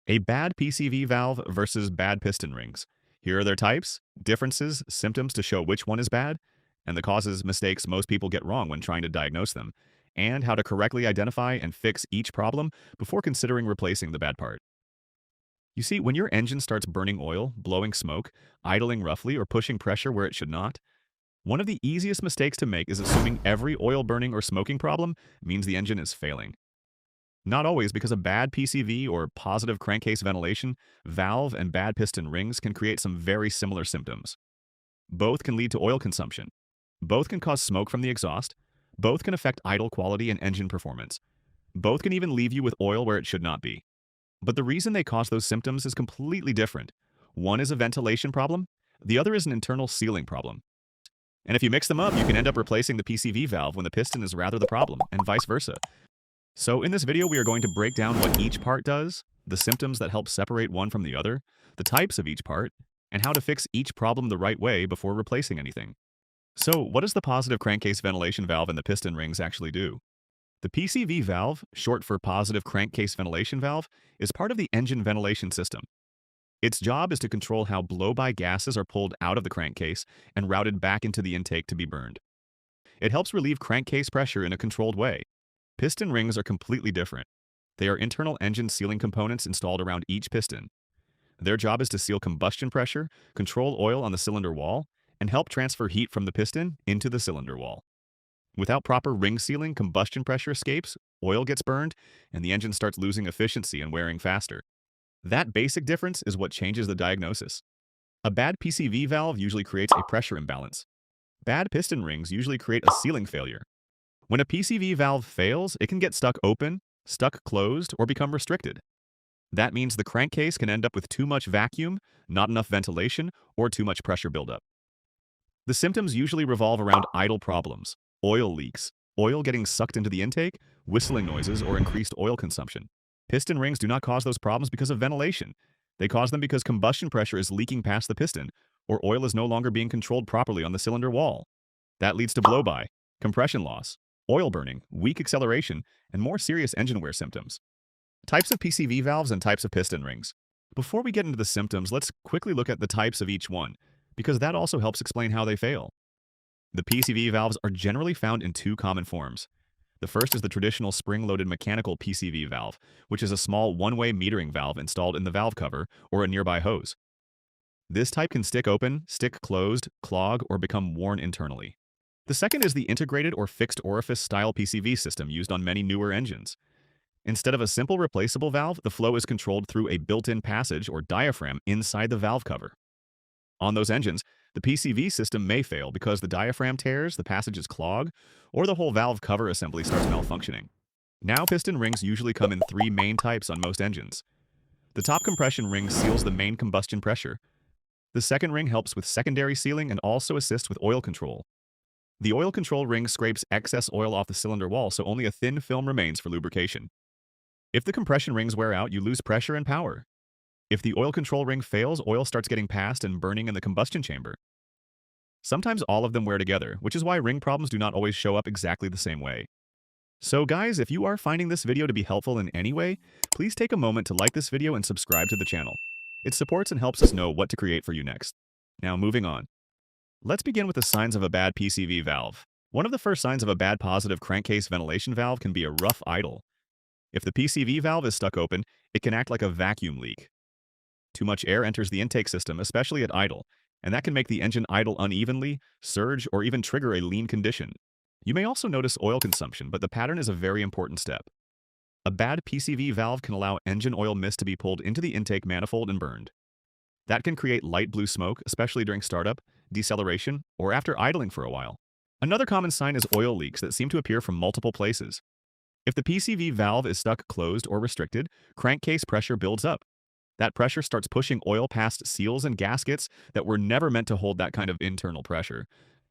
A bad PCV valve versus bad piston rings. Here are their types, differences, symptoms to show which one is bad, and the causes mistakes most people get wrong when trying to diagnose them, and how to correctly identify and fix each problem before considering replacing the bad part. You see, when your engine starts burning oil, blowing smoke, idling roughly, or pushing pressure where it should not, one of the easiest mistakes to make is assuming every oil burning or smoking problem means the engine is failing. Not always, because a bad PCV or positive crankcase ventilation, valve, and bad piston rings can create some very similar symptoms. Both can lead to oil consumption. Both can cause smoke from the exhaust. Both can affect idle quality and engine performance. Both can even leave you with oil where it should not be. But the reason they cause those symptoms is completely different. One is a ventilation problem, the other is an internal sealing problem. And if you mix them up, you can end up replacing the PCV valve when the piston is rather the problem, and vice versa. So in this video, we are going to break down what each part does, the symptoms that help separate one from the other, the types of each part, and how to fix each problem the right way before replacing anything. So what does the positive crankcase ventilation valve and the piston rings actually do? The PCV valve, short for positive crankcase ventilation valve, is part of the engine ventilation system. Its job is to control how blow-by gases are pulled out of the crankcase and routed back into the intake to be burned. It helps relieve crankcase pressure in a controlled way. Piston rings are completely different. They are internal engine sealing components installed around each piston. Their job is to seal combustion pressure, control oil on the cylinder wall, and help transfer heat from the piston into the cylinder wall. Without proper ring sealing, combustion pressure escapes, oil gets burned, and the engine starts losing efficiency and wearing faster. That basic difference is what changes the diagnosis. A bad PCV valve usually creates a pressure imbalance. Bad piston rings usually create a sealing failure. When a PCV valve fails, it can get stuck open, stuck closed, or become restricted. That means the crankcase can end up with too much vacuum, not enough ventilation, or too much pressure buildup. The symptoms usually revolve around idle problems, oil leaks, oil getting sucked into the intake, whistling noises, or increased oil consumption. Piston rings do not cause those problems because of ventilation. They cause them because combustion pressure is leaking past the piston, or oil is no longer being controlled properly on the cylinder wall. That leads to blow-by, compression loss, oil burning, weak acceleration, and more serious engine wear symptoms. Types of PCV valves and types of piston rings. Before we get into the symptoms, let's quickly look at the types of each one, because that also helps explain how they fail. The PCV valves are generally found in two common forms. The first is the traditional spring-loaded mechanical PCV valve, which is a small one-way metering valve installed in the valve cover or a nearby hose. This type can stick open, stick closed, clog, or become worn internally. The second is the integrated or fixed orifice style PCV system used on many newer engines. Instead of a simple replaceable valve, the flow is controlled through a built-in passage or diaphragm inside the valve cover. On those engines, the PCV system may fail because the diaphragm tears, the passages clog, or the whole valve cover assembly starts malfunctioning. Now, piston rings usually come in three main types on most engines. The top compression ring seals the main combustion pressure. The second ring helps with secondary sealing and also assists with oil control. The oil control ring scrapes excess oil off the cylinder wall, so only a thin film remains for lubrication. If the compression rings wear out, you lose pressure and power. If the oil control ring fails, oil starts getting passed and burning in the combustion chamber. Sometimes all of them wear together, which is why ring problems do not always show up exactly the same way. So guys, if you are finding this video to be helpful in any way, please take a moment to like this video and subscribe to the channel. It supports and helps us know what to create for you next. Now moving on. Let's begin with the signs of a bad PCV valve. One of the first signs of a bad positive crankcase ventilation valve can be a rough idle. If the PCV valve is stuck open, it can act like a vacuum leak. Too much air enters the intake system, especially at idle, and that can make the engine idle unevenly, surge, or even trigger a lean condition. You may also notice oil consumption, but the pattern is a very important step. A bad PCV valve can allow engine oil mist to be pulled into the intake manifold and burned. That can create light blue smoke, especially during startup, deceleration, or after idling for a while. Another common sign is oil leaks that seem to appear from multiple places. If the PCV valve is stuck closed or restricted, crankcase pressure builds up. That pressure starts pushing oil past seals and gaskets that were never meant to hold that kind of internal pressure.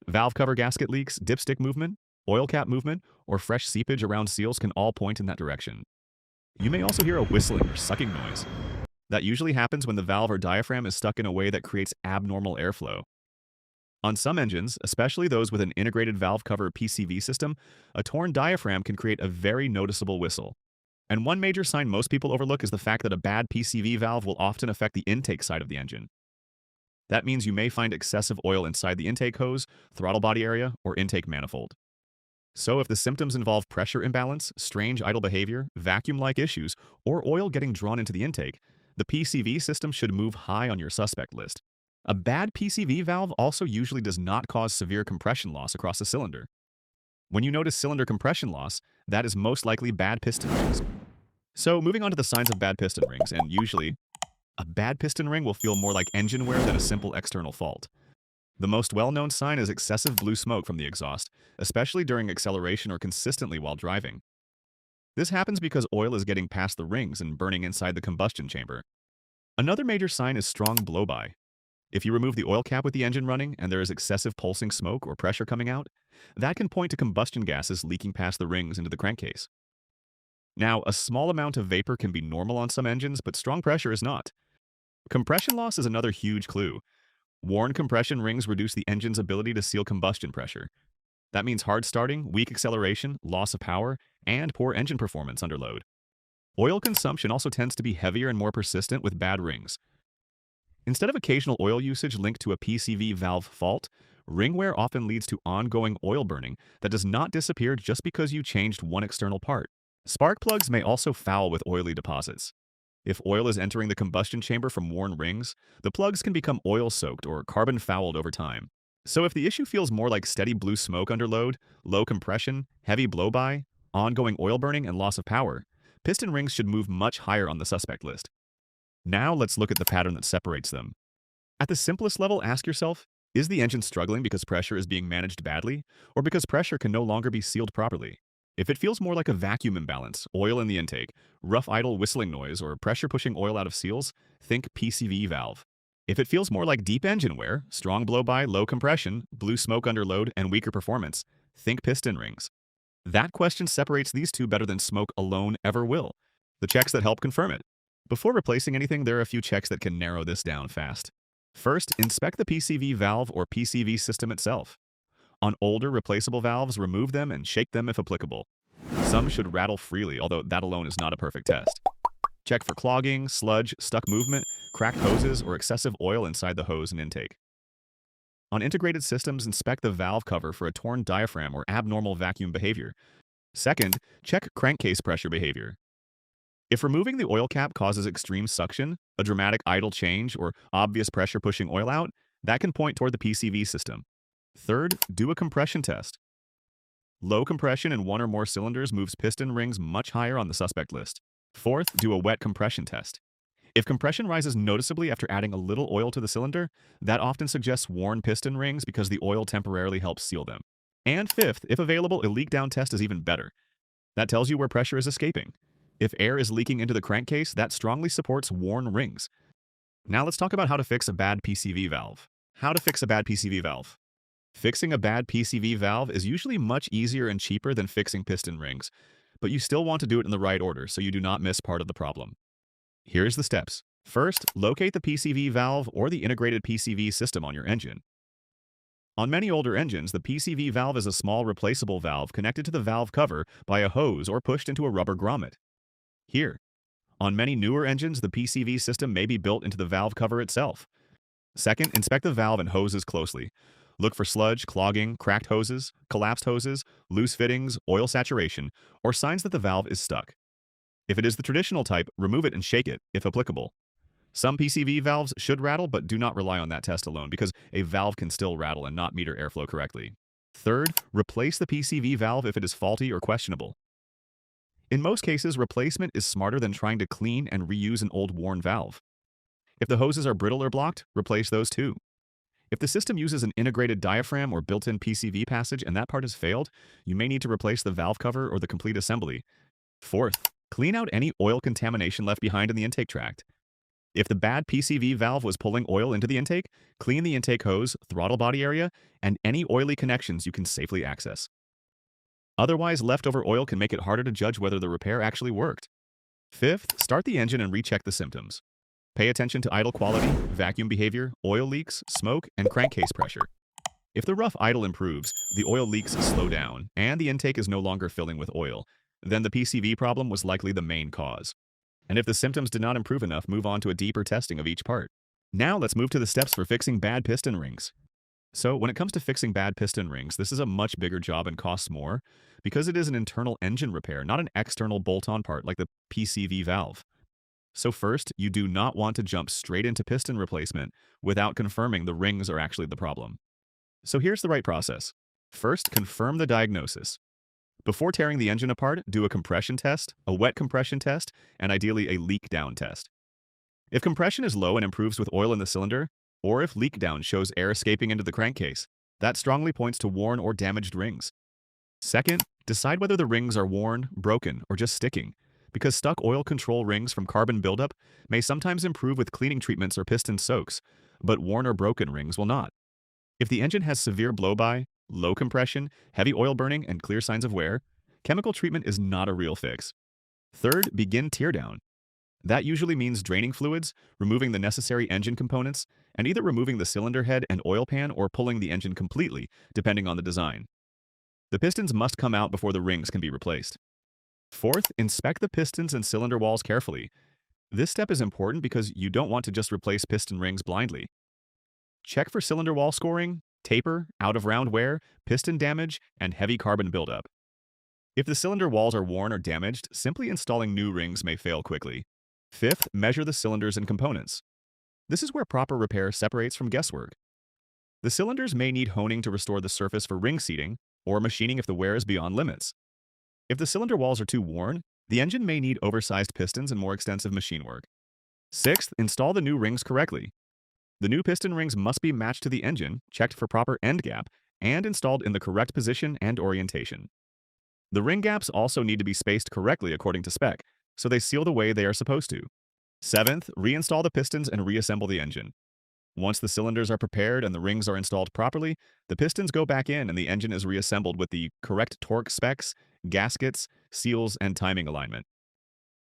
Valve cover gasket leaks, dipstick movement, oil cap movement, or fresh seepage around seals can all point in that direction. You may also hear a whistling or sucking noise. That usually happens when the valve or diaphragm is stuck in a way that creates abnormal airflow. On some engines, especially those with an integrated valve cover PCV system, a torn diaphragm can create a very noticeable whistle. And one major sign most people overlook is the fact that a bad PCV valve will often affect the intake side of the engine. That means you may find excessive oil inside the intake hose, throttle body area, or intake manifold. So if the symptoms involve pressure imbalance, strange idle behavior, vacuum-like issues, or oil getting drawn into the intake, the PCV system should move high on your suspect list. A bad PCV valve also usually does not cause severe compression loss across the cylinder. When you notice cylinder compression loss, that is most likely bad piston rings. So moving on to the signs of bad piston rings, and usually, a bad piston ring will feel more like engine wear than a simple external fault. The most well-known sign is excessive blue smoke from the exhaust, especially during acceleration or consistently while driving. This happens because oil is getting past the rings and burning inside the combustion chamber. Another major sign is strong blow-by. If you remove the oil cap with the engine running and there is excessive pulsing smoke or pressure coming out, that can point to combustion gases leaking past the rings into the crankcase. Now, a small amount of vapor can be normal on some engines, but strong pressure is not. Compression loss is another huge clue. Worn compression rings reduce the engine's ability to seal combustion pressure. That means hard starting, weak acceleration, loss of power, and poor engine performance under load. Oil consumption also tends to be heavier and more persistent with bad rings. Instead of occasional oil usage linked to a PCV valve fault, ring wear often leads to ongoing oil burning that does not disappear just because you changed one external part. Spark plugs may also foul with oily deposits. If oil is entering the combustion chamber from worn rings, the plugs can become oil-soaked or carbon-fouled over time. So if the issue feels more like steady blue smoke under load, low compression, heavy blow-by, ongoing oil burning, and loss of power, piston rings should move much higher on the suspect list. Now let's look at the pattern that separates them. At the simplest level, ask yourself, is the engine struggling because pressure is being managed badly, or because pressure can no longer be sealed properly? If it feels more like a vacuum imbalance, oil in the intake, rough idle whistling noise, or pressure pushing oil out of seals, think PCV valve. If it feels more like deep engine wear, strong blow-by, low compression, blue smoke under load, and weaker performance, think piston rings. That question separates these two better than smoke alone ever will. The checks that help confirm it. Before replacing anything, there are a few checks that can narrow this down fast. First, inspect the PCV valve or PCV system itself. On older, replaceable valves, remove them and shake them if applicable. Some should rattle freely, although that alone is not a perfect test. Check for clogging, sludge, stuck movement, cracked hoses, or excessive oil inside the hose and intake. On integrated systems, inspect the valve cover for a torn diaphragm or abnormal vacuum behavior. Second, check crankcase pressure behavior. If removing the oil cap causes extreme suction, a dramatic idle change, or obvious pressure pushing oil out, that can point toward the PCV system. Third, do a compression test. Low compression in one or more cylinders moves piston rings much higher on the suspect list. Fourth, do a wet compression test. If compression rises noticeably after adding a little oil to the cylinder, that often suggests worn piston rings because the oil temporarily helps seal them. And fifth, if available, a leak down test is even better. That tells you where pressure is escaping. If air is leaking into the crankcase, that strongly supports worn rings. Now let's talk about how to fix a bad PCV valve. How to fix a bad PCV valve. Fixing a bad PCV valve is usually much easier and cheaper than fixing piston rings, but you still want to do it in the right order so you do not miss part of the problem. Here's the steps. First, locate the PCV valve or the integrated PCV system on your engine. On many older engines, the PCV valve is a small replaceable valve connected to the valve cover by a hose or pushed into a rubber grommet. Here. On many newer engines, the PCV system may be built into the valve cover itself. Second, inspect the valve and hoses closely. Look for sludge, clogging, cracked hoses, collapsed hoses, loose fittings, oil saturation, or signs that the valve is stuck. If it is the traditional type, remove it and shake it, if applicable. Some PCV valves should rattle, but do not rely on that test alone because a valve can still rattle and not meter airflow correctly. Third, replace the PCV valve if it is faulty or questionable. In most cases, replacement is smarter than trying to clean and reuse an old worn valve. If the hoses are brittle or blocked, replace those too. If the system uses an integrated diaphragm or built-in PCV passage and that part has failed, you may need to replace the valve cover or the complete assembly. Fourth, clean out any oil contamination left behind in the intake tract. If the bad PCV valve was pulling oil into the intake, clean the intake hose, throttle body area, and any oily connections you can safely access. Otherwise, leftover oil can make it harder to judge whether the repair actually worked. Fifth, start the engine and recheck the symptoms. Pay attention to idle quality, vacuum behavior, oil leaks, smoke, and crankcase pressure. If the rough idle improves, the oil leaks slow down, and the intake is no longer filling with oil, then the PCV problem was likely the main cause. And if the symptoms did not improve enough, move on to a deeper testing of each part. Now let's move to the steps for fixing bad piston rings. So when it comes to fixing bad piston rings, this is a much bigger job and costs more because it is an internal engine repair, not an external bolt-on part like the PCV valve. So first, you do not want to jump straight into piston replacement without confirming the rings are actually the problem. So here's the right process. First, confirm the diagnosis. Before tearing the engine apart, do a compression test, a wet compression test, and ideally a leak down test. If compression is low and improves with oil in the cylinder, or if leak down shows air escaping into the crankcase, that strongly points to worn or damaged rings. Second, decide whether the rings are worn, broken, or just sticking, because stuck oil control rings from carbon buildup may sometimes improve with cleaning treatments or piston soaks, but worn or broken rings will not. If the engine has severe blow-by, low compression, heavy oil burning, and clear signs of wear, chemical treatment is not a real fix. Third, begin teardown. That usually means draining fluids, removing the necessary engine components, and either removing the cylinder head and oil pan or pulling the engine completely, depending on the design. The pistons must come out before the rings can be replaced. Fourth, inspect the pistons and cylinder walls carefully. This step is important because you don't want to just replace piston rings blindly. Check for cylinder wall scoring, taper, out-of-round wear, piston damage, and heavy carbon buildup. If the cylinder walls are worn or damaged, simply installing new rings may fail quickly. Fifth, measure the cylinders and components. This is where proper repair separates from guesswork. The cylinders may need honing to restore the surface for ring seating, or machining if the wear is beyond limits. If the cylinder walls are too worn, the engine may need oversized pistons and more extensive machine work. Sixth, install the new rings correctly. The new piston rings must be matched to the engine, checked for proper end gap, and installed in the correct position and orientation. The ring gaps also need to be spaced correctly according to spec, so they seal the way they are supposed to. Seventh, reinstall the pistons and reassemble the engine. Once the cylinders are prepared and the rings are installed properly, the pistons go back in and the engine is reassembled with the correct torque specs, gaskets, seals, and timing alignment.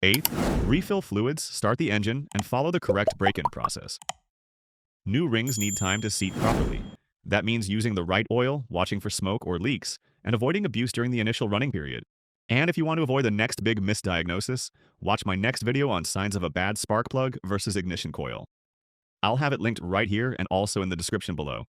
Eighth, refill fluids, start the engine, and follow the correct break-in process. New rings need time to seat properly. That means using the right oil, watching for smoke or leaks, and avoiding abuse during the initial running period. And if you want to avoid the next big misdiagnosis, watch my next video on signs of a bad spark plug versus ignition coil. I'll have it linked right here and also in the description below.